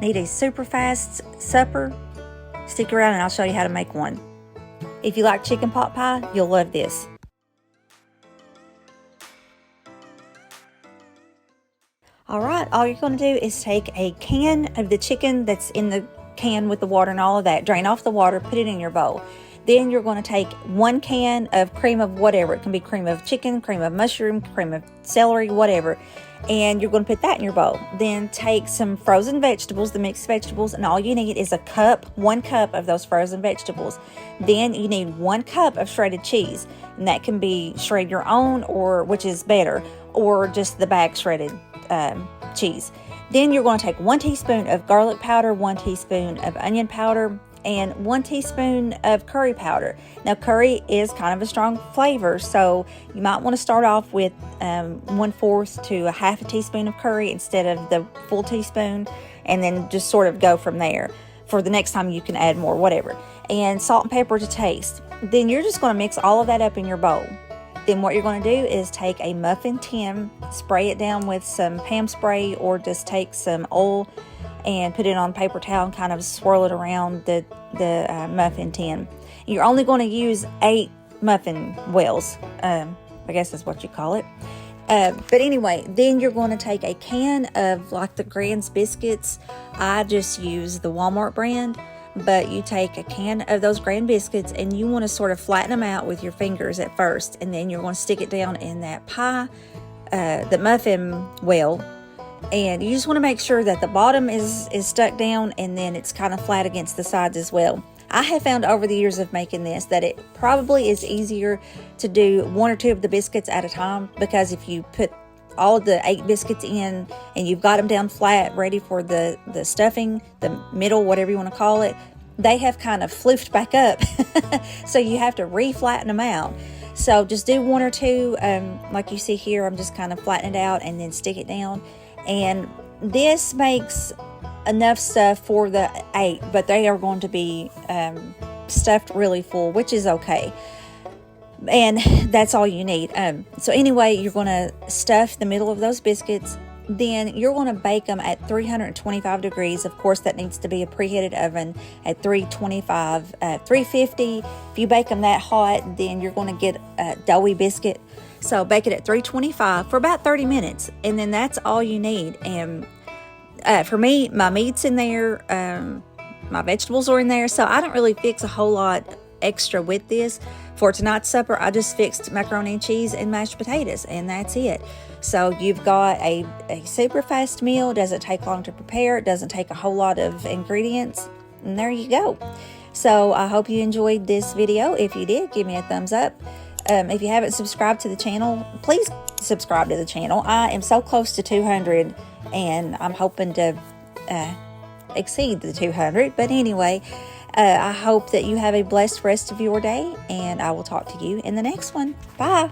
need a super fast supper, stick around and I'll show you how to make one. If you like chicken pot pie, you'll love this. Alright, all you're going to do is take a can of the chicken that's in the can with the water and all of that, drain off the water, put it in your bowl. Then you're going to take 1 can of cream of whatever. It can be cream of chicken, cream of mushroom, cream of celery, whatever. And you're going to put that in your bowl. Then take some frozen vegetables, the mixed vegetables, and all you need is 1 cup of those frozen vegetables. Then you need 1 cup of shredded cheese. And that can be shred your own, or which is better, or just the bag shredded cheese. Then you're going to take 1 teaspoon of garlic powder, 1 teaspoon of onion powder, and 1 teaspoon of curry powder. Now curry is kind of a strong flavor, so you might want to start off with 1/4 to 1/2 teaspoon of curry instead of the full teaspoon, and then just sort of go from there. For the next time you can add more, whatever. And salt and pepper to taste. Then you're just going to mix all of that up in your bowl. Then what you're going to do is take a muffin tin, spray it down with some Pam spray, or just take some oil and put it on a paper towel and kind of swirl it around the muffin tin. You're only going to use 8 muffin wells. I guess that's what you call it. But anyway, then you're going to take a can of like the Grands Biscuits. I just use the Walmart brand. But you take a can of those Grand Biscuits and you want to sort of flatten them out with your fingers at first, and then you're going to stick it down in that pie, the muffin well, and you just want to make sure that the bottom is stuck down and then it's kind of flat against the sides as well. I have found over the years of making this that it probably is easier to do 1 or 2 of the biscuits at a time, because if you put all the 8 biscuits in and you've got them down flat ready for the stuffing, the middle, whatever you want to call it, they have kind of floofed back up. So you have to re-flatten them out. So just do 1 or 2, like you see here. I'm just kind of flatten it out and then stick it down. And this makes enough stuff for the 8, but they are going to be stuffed really full, which is okay. And that's all you need. So anyway, you're going to stuff the middle of those biscuits. Then you're going to bake them at 325 degrees. Of course, that needs to be a preheated oven at 325, 350. If you bake them that hot, then you're going to get a doughy biscuit. So bake it at 325 for about 30 minutes. And then that's all you need. And for me, my meat's in there. My vegetables are in there. So I don't really fix a whole lot extra with this. For tonight's supper, I just fixed macaroni and cheese and mashed potatoes, and that's it. So you've got a super fast meal. Doesn't take long to prepare. It doesn't take a whole lot of ingredients, and there you go. So I hope you enjoyed this video. If you did, give me a thumbs up. If you haven't subscribed to the channel, please subscribe to the channel. I am so close to 200, and I'm hoping to exceed the 200. But anyway, I hope that you have a blessed rest of your day, and I will talk to you in the next one. Bye.